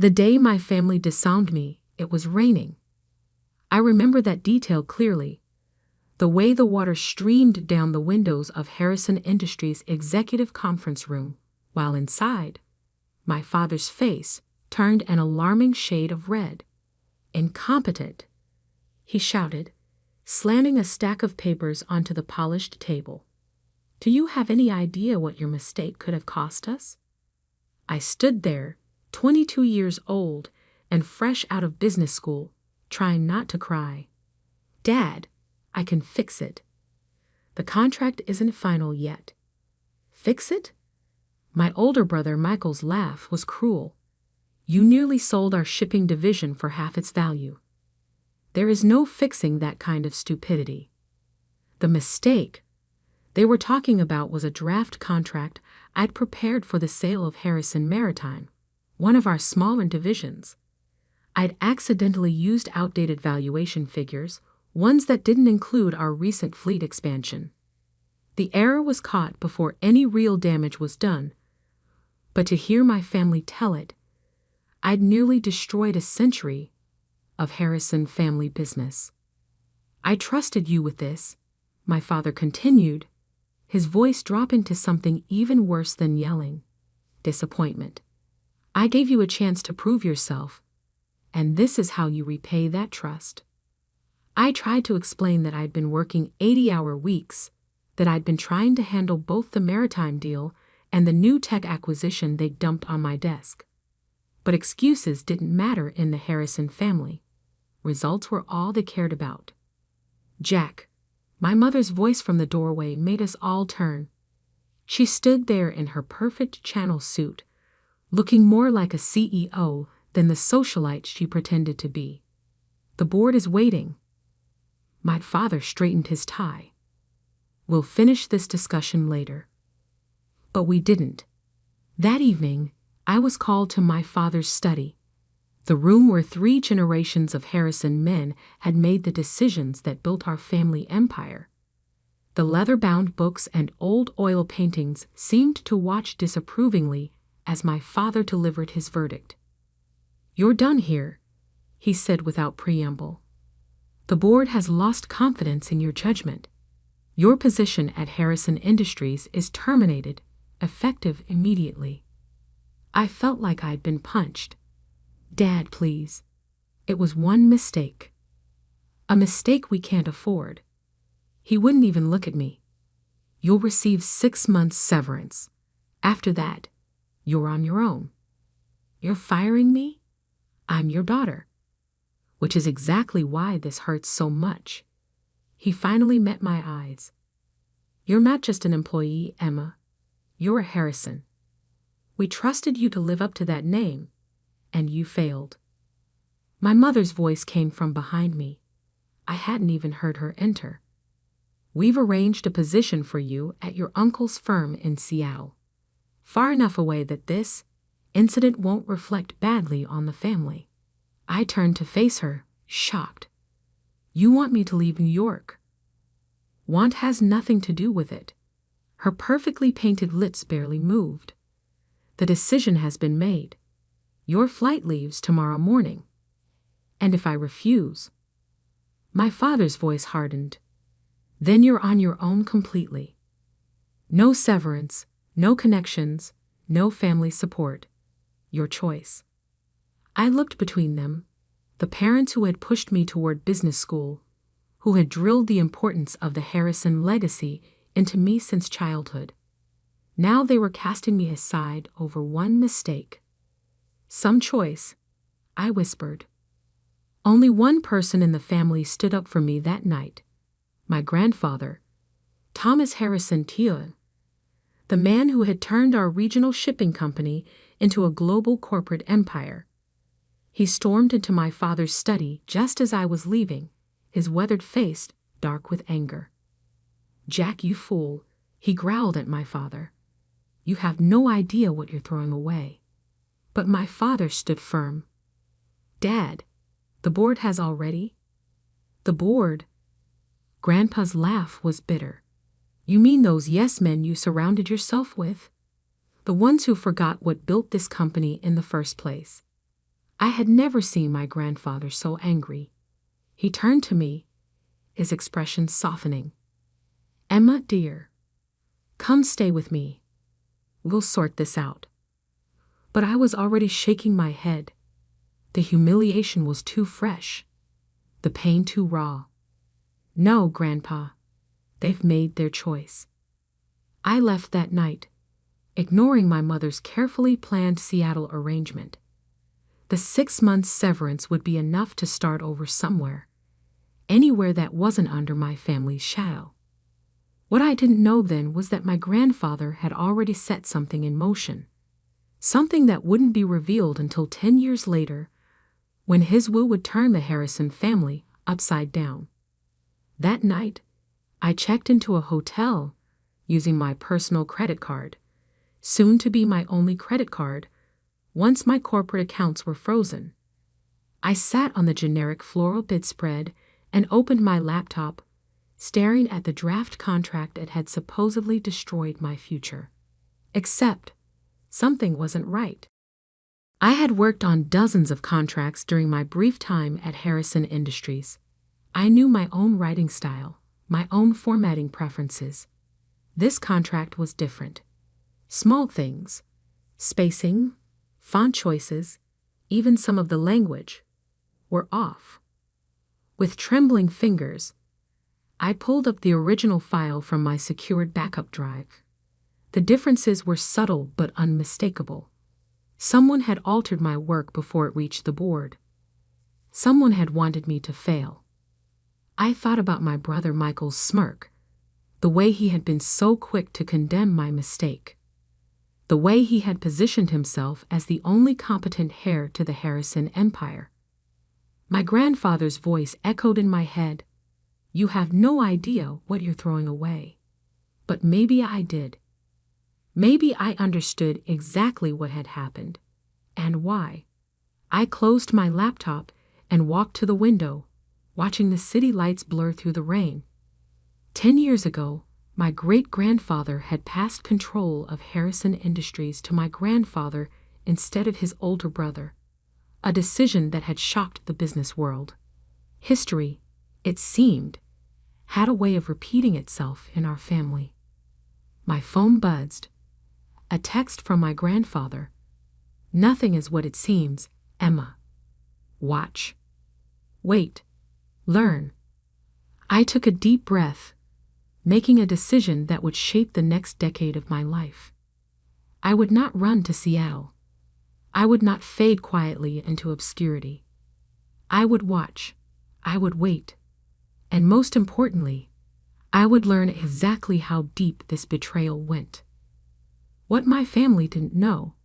The day my family disowned me, it was raining. I remember that detail clearly. The way the water streamed down the windows of Harrison Industries' executive conference room, while inside, my father's face turned an alarming shade of red. "Incompetent!" he shouted, slamming a stack of papers onto the polished table. "Do you have any idea what your mistake could have cost us?" I stood there, 22 years old and fresh out of business school, trying not to cry. "Dad, I can fix it. The contract isn't final yet." "Fix it?" My older brother Michael's laugh was cruel. "You nearly sold our shipping division for half its value. There is no fixing that kind of stupidity." The mistake they were talking about was a draft contract I'd prepared for the sale of Harrison Maritime, one of our smaller divisions. I'd accidentally used outdated valuation figures, ones that didn't include our recent fleet expansion. The error was caught before any real damage was done, but to hear my family tell it, I'd nearly destroyed a century of Harrison family business. "I trusted you with this," my father continued, his voice dropping to something even worse than yelling: disappointment. "I gave you a chance to prove yourself, and this is how you repay that trust." I tried to explain that I'd been working 80-hour weeks, that I'd been trying to handle both the maritime deal and the new tech acquisition they'd dumped on my desk. But excuses didn't matter in the Harrison family. Results were all they cared about. "Jack," my mother's voice from the doorway made us all turn. She stood there in her perfect Channel suit, looking more like a CEO than the socialite she pretended to be. "The board is waiting." My father straightened his tie. "We'll finish this discussion later." But we didn't. That evening, I was called to my father's study, the room where 3 generations of Harrison men had made the decisions that built our family empire. The leather-bound books and old oil paintings seemed to watch disapprovingly as my father delivered his verdict. "You're done here," he said without preamble. "The board has lost confidence in your judgment. Your position at Harrison Industries is terminated, effective immediately." I felt like I'd been punched. "Dad, please. It was one mistake. A mistake we can't afford." He wouldn't even look at me. "You'll receive 6 months severance. After that, you're on your own." "You're firing me? I'm your daughter." "Which is exactly why this hurts so much." He finally met my eyes. "You're not just an employee, Emma. You're a Harrison. We trusted you to live up to that name, and you failed." My mother's voice came from behind me. I hadn't even heard her enter. "We've arranged a position for you at your uncle's firm in Seattle, far enough away that this incident won't reflect badly on the family." I turned to face her, shocked. "You want me to leave New York?" "Want has nothing to do with it." Her perfectly painted lips barely moved. "The decision has been made. Your flight leaves tomorrow morning." "And if I refuse?" My father's voice hardened. "Then you're on your own completely. No severance, no connections, no family support. Your choice." I looked between them, the parents who had pushed me toward business school, who had drilled the importance of the Harrison legacy into me since childhood. Now they were casting me aside over one mistake. "Some choice," I whispered. Only one person in the family stood up for me that night: my grandfather, Thomas Harrison Thiel, the man who had turned our regional shipping company into a global corporate empire. He stormed into my father's study just as I was leaving, his weathered face dark with anger. "Jack, you fool," he growled at my father. "You have no idea what you're throwing away." But my father stood firm. "Dad, the board has already—" "The board?" Grandpa's laugh was bitter. "You mean those yes-men you surrounded yourself with? The ones who forgot what built this company in the first place. I had never seen my grandfather so angry. He turned to me, his expression softening. "Emma, dear, come stay with me. We'll sort this out." But I was already shaking my head. The humiliation was too fresh, the pain too raw. "No, Grandpa, they've made their choice." I left that night, ignoring my mother's carefully planned Seattle arrangement. The 6 months severance would be enough to start over somewhere, anywhere that wasn't under my family's shadow. What I didn't know then was that my grandfather had already set something in motion, something that wouldn't be revealed until 10 years later, when his will would turn the Harrison family upside down. That night, I checked into a hotel using my personal credit card, soon to be my only credit card, once my corporate accounts were frozen. I sat on the generic floral bedspread and opened my laptop, staring at the draft contract that had supposedly destroyed my future. Except, something wasn't right. I had worked on dozens of contracts during my brief time at Harrison Industries. I knew my own writing style, my own formatting preferences. This contract was different. Small things, spacing, font choices, even some of the language, were off. With trembling fingers, I pulled up the original file from my secured backup drive. The differences were subtle but unmistakable. Someone had altered my work before it reached the board. Someone had wanted me to fail. I thought about my brother Michael's smirk, the way he had been so quick to condemn my mistake, the way he had positioned himself as the only competent heir to the Harrison empire. My grandfather's voice echoed in my head, "You have no idea what you're throwing away." But maybe I did. Maybe I understood exactly what had happened, and why. I closed my laptop and walked to the window, watching the city lights blur through the rain. 10 years ago, my great-grandfather had passed control of Harrison Industries to my grandfather instead of his older brother, a decision that had shocked the business world. History, it seemed, had a way of repeating itself in our family. My phone buzzed. A text from my grandfather. "Nothing is what it seems, Emma. Watch. Wait. Learn." I took a deep breath, making a decision that would shape the next decade of my life. I would not run to Seattle. I would not fade quietly into obscurity. I would watch. I would wait. And most importantly, I would learn exactly how deep this betrayal went. What my family didn't know,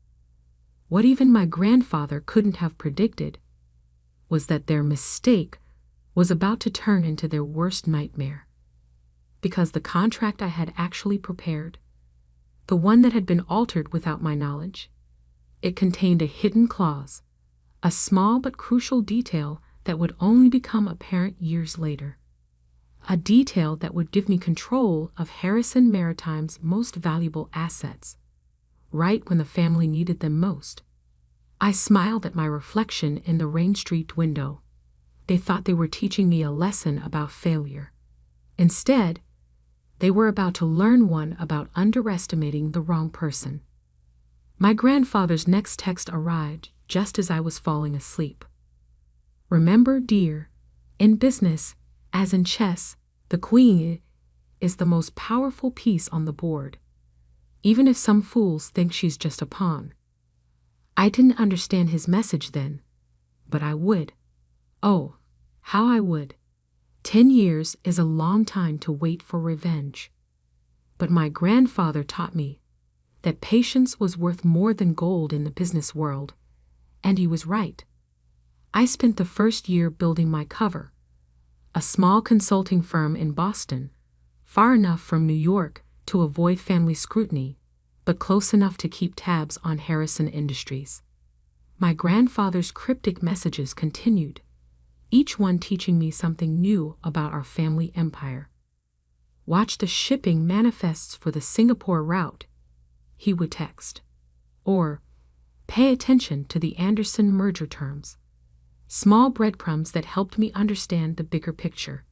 what even my grandfather couldn't have predicted, was that their mistake was about to turn into their worst nightmare. Because the contract I had actually prepared, the one that had been altered without my knowledge, it contained a hidden clause, a small but crucial detail that would only become apparent years later. A detail that would give me control of Harrison Maritime's most valuable assets, right when the family needed them most. I smiled at my reflection in the rain-streaked window. They thought they were teaching me a lesson about failure. Instead, they were about to learn one about underestimating the wrong person. My grandfather's next text arrived just as I was falling asleep. "Remember, dear, in business, as in chess, the queen is the most powerful piece on the board, even if some fools think she's just a pawn." I didn't understand his message then, but I would. Oh, how I would. 10 years is a long time to wait for revenge. But my grandfather taught me that patience was worth more than gold in the business world, and he was right. I spent the first year building my cover, a small consulting firm in Boston, far enough from New York to avoid family scrutiny, but close enough to keep tabs on Harrison Industries. My grandfather's cryptic messages continued, each one teaching me something new about our family empire. "Watch the shipping manifests for the Singapore route," he would text. Or, Pay attention to the Anderson merger terms. Small breadcrumbs that helped me understand the bigger picture.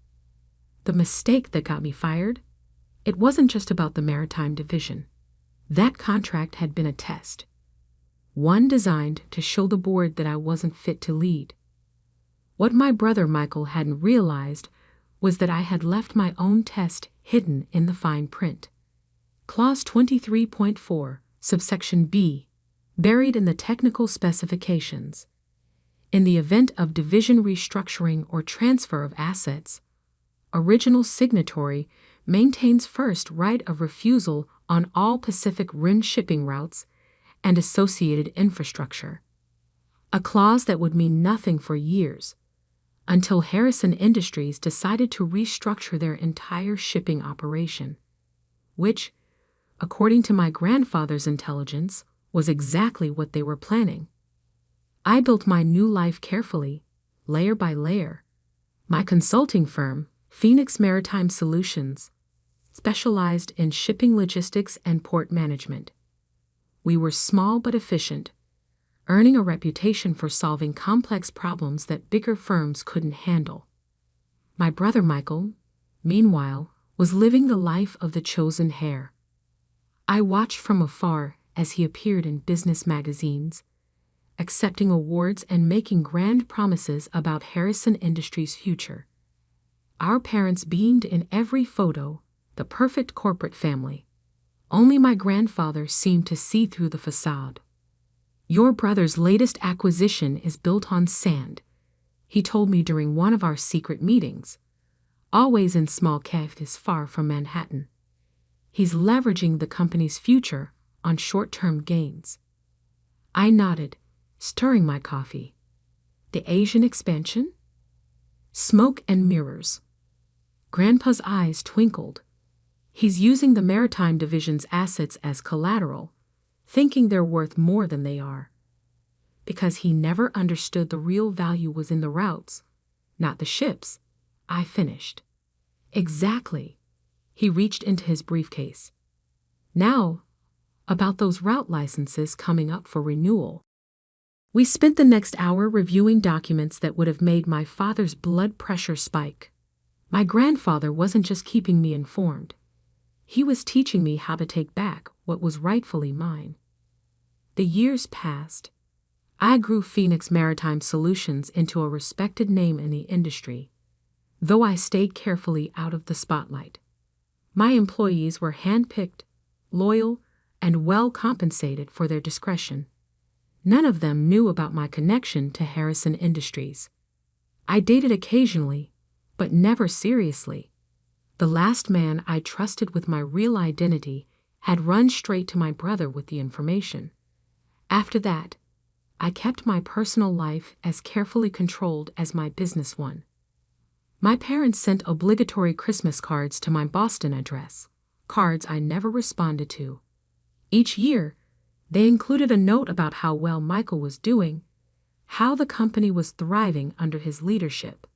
The mistake that got me fired? It wasn't just about the maritime division. That contract had been a test. One designed to show the board that I wasn't fit to lead. What my brother Michael hadn't realized was that I had left my own test hidden in the fine print. Clause 23.4, subsection B, buried in the technical specifications. In the event of division restructuring or transfer of assets, original signatory maintains first right of refusal on all Pacific Rim shipping routes and associated infrastructure. A clause that would mean nothing for years, until Harrison Industries decided to restructure their entire shipping operation, which, according to my grandfather's intelligence, was exactly what they were planning. I built my new life carefully, layer by layer. My consulting firm, Phoenix Maritime Solutions, specialized in shipping logistics and port management. We were small but efficient, earning a reputation for solving complex problems that bigger firms couldn't handle. My brother Michael, meanwhile, was living the life of the chosen heir. I watched from afar as he appeared in business magazines, accepting awards and making grand promises about Harrison Industries' future. Our parents beamed in every photo, the perfect corporate family. Only my grandfather seemed to see through the facade. "Your brother's latest acquisition is built on sand," he told me during one of our secret meetings, always in small cafes far from Manhattan. "He's leveraging the company's future on short-term gains." I nodded, stirring my coffee. The Asian expansion? Smoke and mirrors. Grandpa's eyes twinkled. He's using the maritime division's assets as collateral, thinking they're worth more than they are. Because he never understood the real value was in the routes, not the ships, I finished. Exactly. He reached into his briefcase. Now, about those route licenses coming up for renewal. We spent the next hour reviewing documents that would have made my father's blood pressure spike. My grandfather wasn't just keeping me informed. He was teaching me how to take back what was rightfully mine. The years passed. I grew Phoenix Maritime Solutions into a respected name in the industry, though I stayed carefully out of the spotlight. My employees were handpicked, loyal, and well compensated for their discretion. None of them knew about my connection to Harrison Industries. I dated occasionally, but never seriously. The last man I trusted with my real identity had run straight to my brother with the information. After that, I kept my personal life as carefully controlled as my business one. My parents sent obligatory Christmas cards to my Boston address, cards I never responded to. Each year, they included a note about how well Michael was doing, how the company was thriving under his leadership.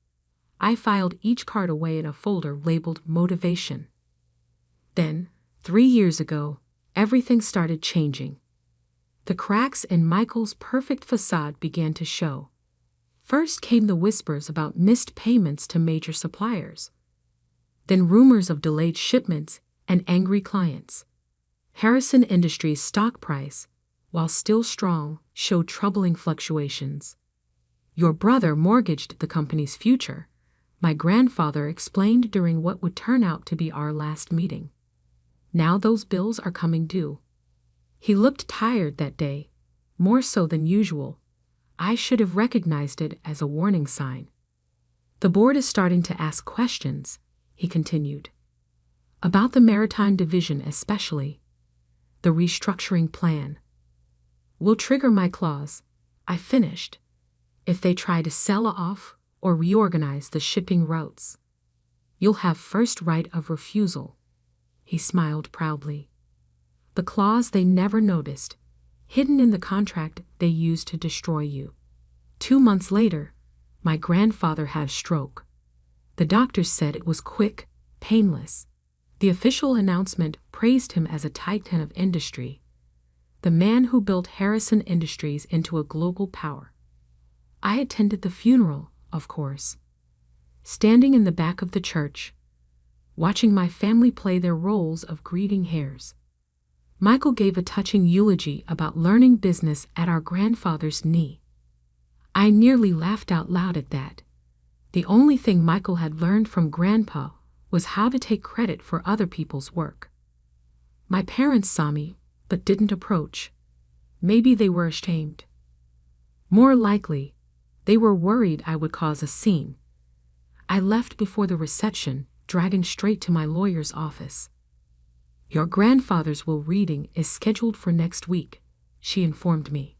I filed each card away in a folder labeled Motivation. Then, 3 years ago, everything started changing. The cracks in Michael's perfect facade began to show. First came the whispers about missed payments to major suppliers. Then rumors of delayed shipments and angry clients. Harrison Industries' stock price, while still strong, showed troubling fluctuations. "Your brother mortgaged the company's future," my grandfather explained during what would turn out to be our last meeting. "Now those bills are coming due." He looked tired that day, more so than usual. I should have recognized it as a warning sign. "The board is starting to ask questions," he continued. "About the maritime division especially. The restructuring plan. Will trigger my clause," I finished, "if they try to sell off or reorganize the shipping routes. You'll have first right of refusal." He smiled proudly. "The clause they never noticed, hidden in the contract they used to destroy you." 2 months later, my grandfather had a stroke. The doctors said it was quick, painless. The official announcement praised him as a titan of industry. the man who built Harrison Industries into a global power. I attended the funeral, of course, standing in the back of the church, watching my family play their roles of grieving heirs. Michael gave a touching eulogy about learning business at our grandfather's knee. I nearly laughed out loud at that. The only thing Michael had learned from Grandpa was how to take credit for other people's work. My parents saw me, but didn't approach. Maybe they were ashamed. More likely, they were worried I would cause a scene. I left before the reception, driving straight to my lawyer's office. "Your grandfather's will reading is scheduled for next week," she informed me.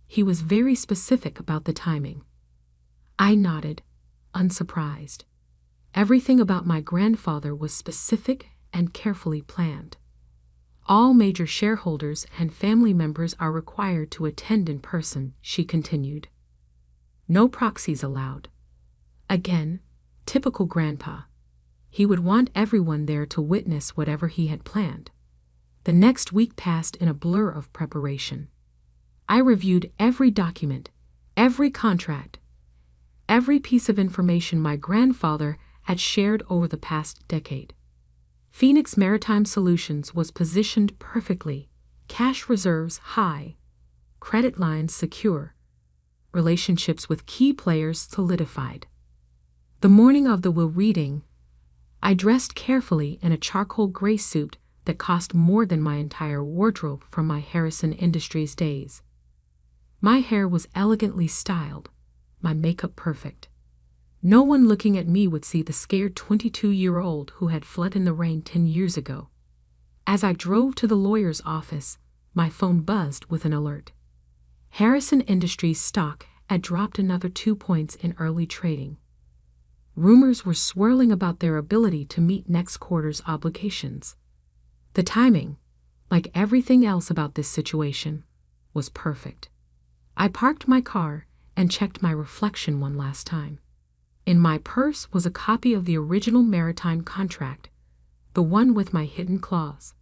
He was very specific about the timing. I nodded, unsurprised. Everything about my grandfather was specific and carefully planned. "All major shareholders and family members are required to attend in person," she continued. "No proxies allowed." Again, typical Grandpa. He would want everyone there to witness whatever he had planned. The next week passed in a blur of preparation. I reviewed every document, every contract, every piece of information my grandfather had shared over the past decade. Phoenix Maritime Solutions was positioned perfectly, cash reserves high, credit lines secure, relationships with key players solidified. The morning of the will reading, I dressed carefully in a charcoal gray suit that cost more than my entire wardrobe from my Harrison Industries days. My hair was elegantly styled, my makeup perfect. No one looking at me would see the scared 22-year-old who had fled in the rain 10 years ago. As I drove to the lawyer's office, my phone buzzed with an alert. Harrison Industries stock had dropped another 2 points in early trading. Rumors were swirling about their ability to meet next quarter's obligations. The timing, like everything else about this situation, was perfect. I parked my car and checked my reflection one last time. In my purse was a copy of the original maritime contract, the one with my hidden clause.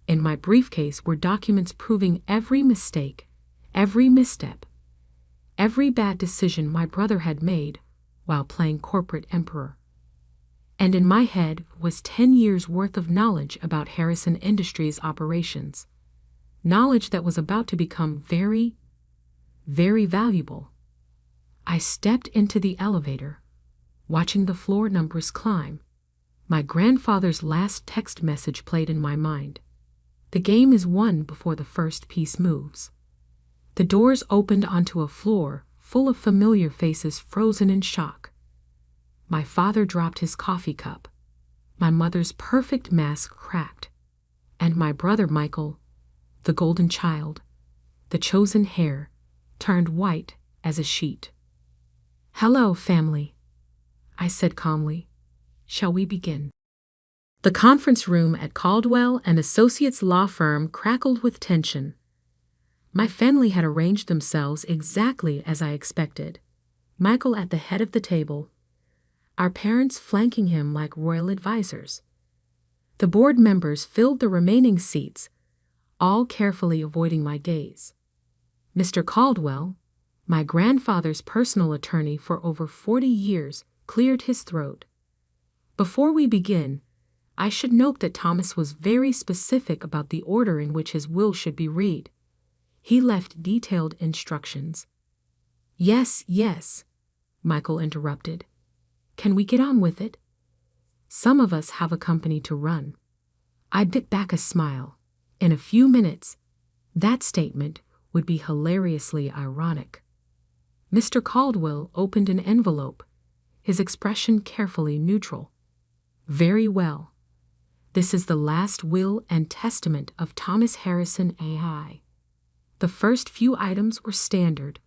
In my briefcase were documents proving every mistake, every misstep, every bad decision my brother had made while playing corporate emperor. And in my head was 10 years' worth of knowledge about Harrison Industries operations, knowledge that was about to become very, very valuable. I stepped into the elevator, watching the floor numbers climb. My grandfather's last text message played in my mind. The game is won before the first piece moves. The doors opened onto a floor full of familiar faces frozen in shock. My father dropped his coffee cup. My mother's perfect mask cracked. And my brother Michael, the golden child, the chosen heir, turned white as a sheet. "Hello, family," I said calmly. "Shall we begin?" The conference room at Caldwell and Associates law firm crackled with tension. My family had arranged themselves exactly as I expected. Michael at the head of the table, our parents flanking him like royal advisors. The board members filled the remaining seats, all carefully avoiding my gaze. Mr. Caldwell, my grandfather's personal attorney for over 40 years, cleared his throat. "Before we begin, I should note that Thomas was very specific about the order in which his will should be read. He left detailed instructions." Yes, Michael interrupted. "Can we get on with it? Some of us have a company to run." I bit back a smile. In a few minutes, that statement would be hilariously ironic. Mr. Caldwell opened an envelope, his expression carefully neutral. "Very well. This is the last will and testament of Thomas Harrison AI. The first few items were standard: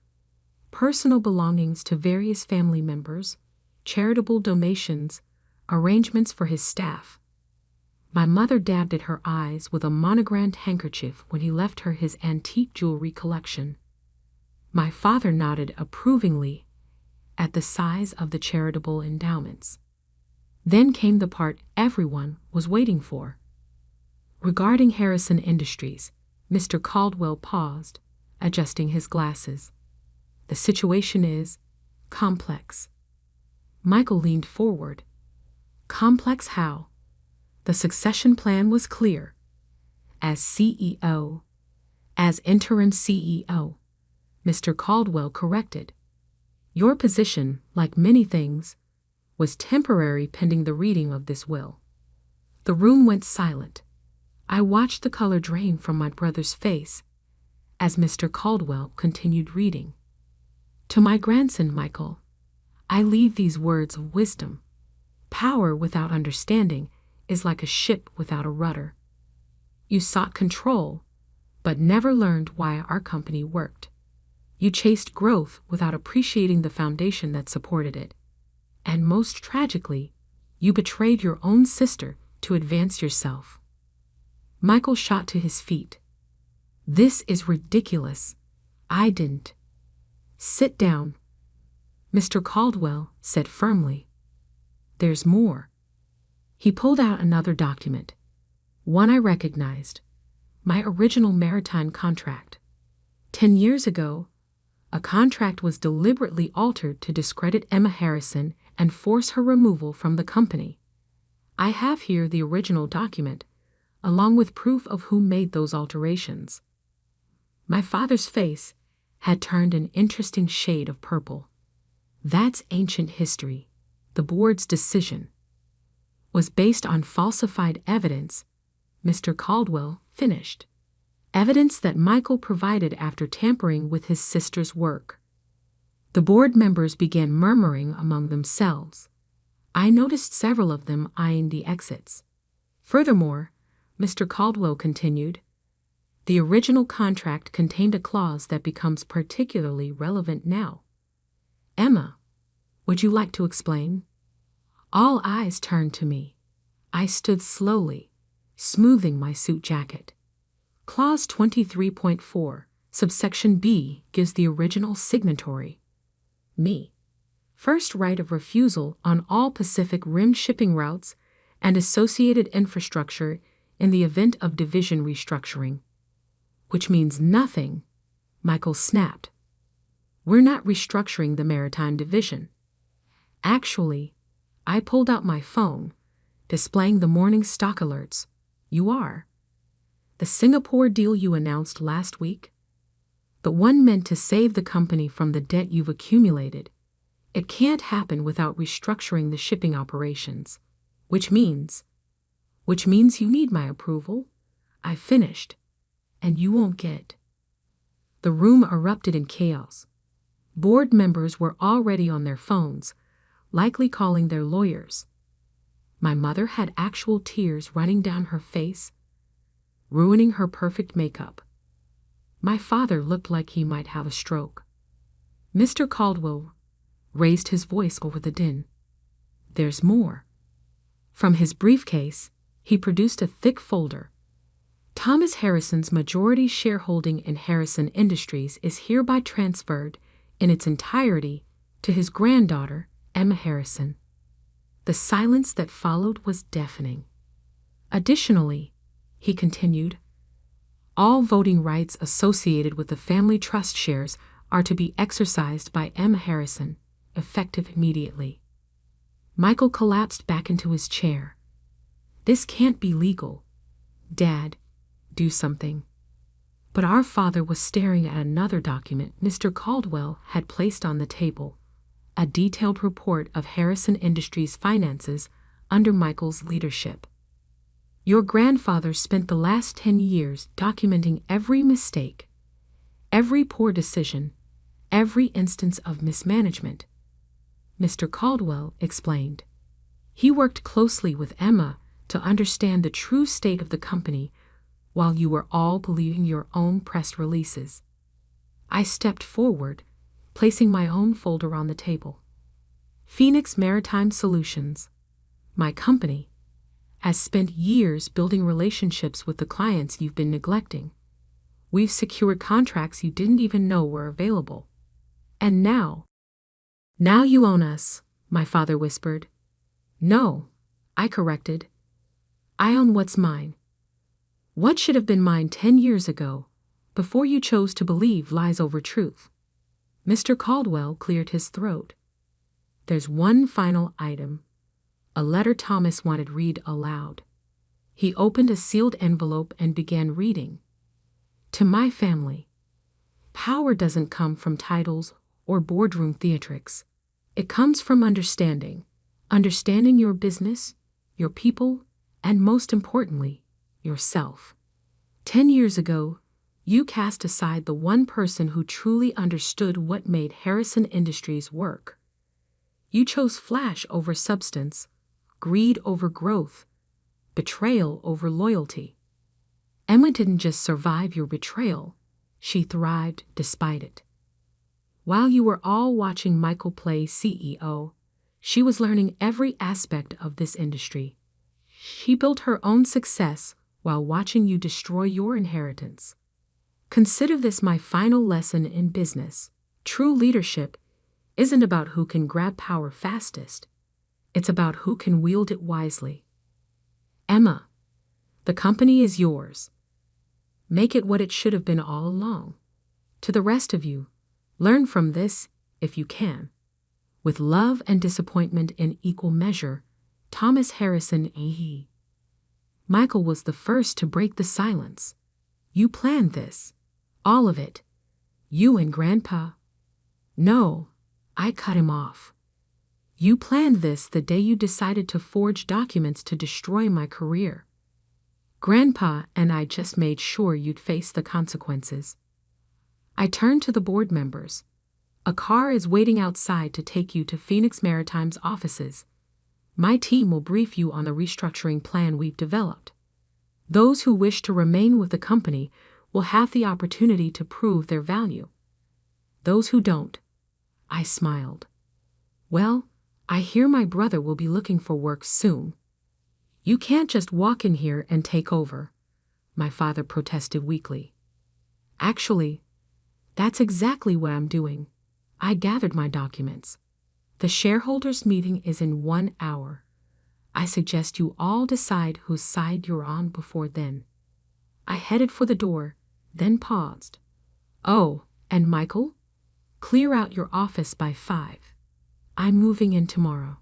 personal belongings to various family members, charitable donations, arrangements for his staff." My mother dabbed at her eyes with a monogrammed handkerchief when he left her his antique jewelry collection. My father nodded approvingly at the size of the charitable endowments. Then came the part everyone was waiting for. Regarding Harrison Industries, Mr. Caldwell paused, adjusting his glasses. The situation is complex. Michael leaned forward. Complex how? The succession plan was clear. As CEO, as interim CEO, Mr. Caldwell corrected. Your position, like many things, was temporary pending the reading of this will. The room went silent. I watched the color drain from my brother's face as Mr. Caldwell continued reading. To my grandson, Michael, I leave these words of wisdom. Power without understanding is like a ship without a rudder. You sought control, but never learned why our company worked. You chased growth without appreciating the foundation that supported it. And most tragically, you betrayed your own sister to advance yourself. Michael shot to his feet. This is ridiculous. I didn't. Sit down, Mr. Caldwell said firmly. There's more. He pulled out another document, one I recognized, my original maritime contract. 10 years ago, a contract was deliberately altered to discredit Emma Harrison and force her removal from the company. I have here the original document, along with proof of who made those alterations. My father's face had turned an interesting shade of purple. That's ancient history. The board's decision was based on falsified evidence, Mr. Caldwell finished. Evidence that Michael provided after tampering with his sister's work. The board members began murmuring among themselves. I noticed several of them eyeing the exits. Furthermore, Mr. Caldwell continued, the original contract contained a clause that becomes particularly relevant now. Emma, would you like to explain? All eyes turned to me. I stood slowly, smoothing my suit jacket. Clause 23.4, subsection B, gives the original signatory, me, first right of refusal on all Pacific Rim shipping routes and associated infrastructure in the event of division restructuring. Which means nothing, Michael snapped. We're not restructuring the maritime division. Actually, I pulled out my phone, displaying the morning stock alerts. You are. The Singapore deal you announced last week? The one meant to save the company from the debt you've accumulated. It can't happen without restructuring the shipping operations. Which means you need my approval. I finished. And you won't get. The room erupted in chaos. Board members were already on their phones, likely calling their lawyers. My mother had actual tears running down her face, ruining her perfect makeup. My father looked like he might have a stroke. Mr. Caldwell raised his voice over the din. There's more. From his briefcase, he produced a thick folder. Thomas Harrison's majority shareholding in Harrison Industries is hereby transferred in its entirety to his granddaughter, Emma Harrison. The silence that followed was deafening. Additionally, he continued, all voting rights associated with the family trust shares are to be exercised by Emma Harrison, effective immediately. Michael collapsed back into his chair. This can't be legal. Dad, do something. But our father was staring at another document Mr. Caldwell had placed on the table, a detailed report of Harrison Industries' finances under Michael's leadership. Your grandfather spent the last 10 years documenting every mistake, every poor decision, every instance of mismanagement. Mr. Caldwell explained. He worked closely with Emma to understand the true state of the company while you were all believing your own press releases. I stepped forward, placing my own folder on the table. Phoenix Maritime Solutions, my company, has spent years building relationships with the clients you've been neglecting. We've secured contracts you didn't even know were available. And now you own us, my father whispered. No, I corrected. I own what's mine. What should have been mine 10 years ago, before you chose to believe lies over truth? Mr. Caldwell cleared his throat. There's one final item. A letter Thomas wanted read aloud. He opened a sealed envelope and began reading. To my family. Power doesn't come from titles or boardroom theatrics. It comes from understanding. Understanding your business, your people, and most importantly, yourself. 10 years ago, you cast aside the one person who truly understood what made Harrison Industries work. You chose flash over substance, greed over growth, betrayal over loyalty. Emma didn't just survive your betrayal, she thrived despite it. While you were all watching Michael play CEO, she was learning every aspect of this industry. She built her own success while watching you destroy your inheritance. Consider this my final lesson in business. True leadership isn't about who can grab power fastest. It's about who can wield it wisely. Emma, the company is yours. Make it what it should have been all along. To the rest of you, learn from this if you can. With love and disappointment in equal measure, Thomas Harrison A.E. Michael was the first to break the silence. You planned this. All of it. You and Grandpa. No, I cut him off. You planned this the day you decided to forge documents to destroy my career. Grandpa and I just made sure you'd face the consequences. I turned to the board members. A car is waiting outside to take you to Phoenix Maritime's offices. My team will brief you on the restructuring plan we've developed. Those who wish to remain with the company will have the opportunity to prove their value. Those who don't, I smiled. Well, I hear my brother will be looking for work soon. You can't just walk in here and take over, my father protested weakly. Actually, that's exactly what I'm doing. I gathered my documents. The shareholders' meeting is in 1 hour. I suggest you all decide whose side you're on before then. I headed for the door, then paused. Oh, and Michael? Clear out your office by 5. I'm moving in tomorrow.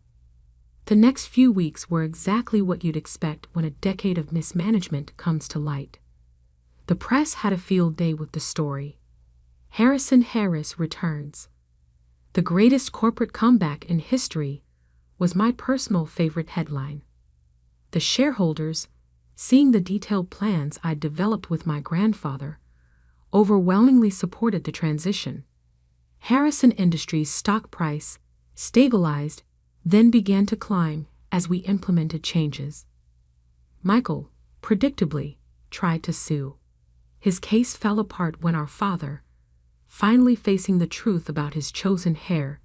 The next few weeks were exactly what you'd expect when a decade of mismanagement comes to light. The press had a field day with the story. Harrison Harris returns. The greatest corporate comeback in history was my personal favorite headline. The shareholders, seeing the detailed plans I'd developed with my grandfather, overwhelmingly supported the transition. Harrison Industries' stock price stabilized, then began to climb as we implemented changes. Michael, predictably, tried to sue. His case fell apart when our father, finally facing the truth about his chosen heir,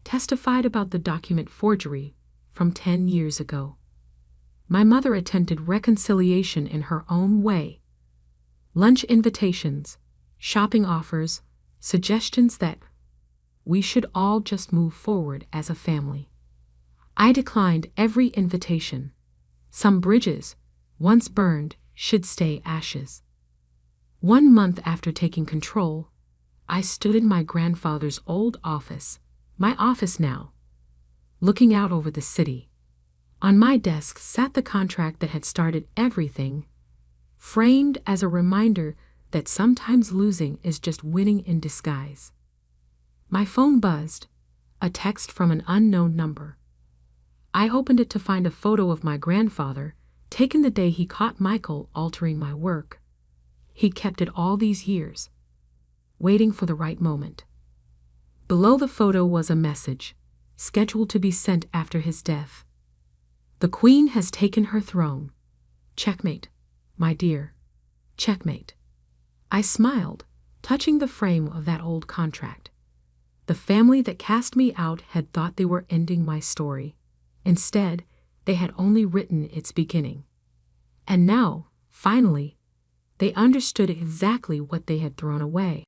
testified about the document forgery from 10 years ago. My mother attempted reconciliation in her own way. Lunch invitations, shopping offers, suggestions that we should all just move forward as a family. I declined every invitation. Some bridges, once burned, should stay ashes. 1 month after taking control, I stood in my grandfather's old office, my office now, looking out over the city. On my desk sat the contract that had started everything, framed as a reminder that sometimes losing is just winning in disguise. My phone buzzed, a text from an unknown number. I opened it to find a photo of my grandfather, taken the day he caught Michael altering my work. He'd kept it all these years, waiting for the right moment. Below the photo was a message, scheduled to be sent after his death. The Queen has taken her throne. Checkmate, my dear. Checkmate. I smiled, touching the frame of that old contract. The family that cast me out had thought they were ending my story. Instead, they had only written its beginning. And now, finally, they understood exactly what they had thrown away.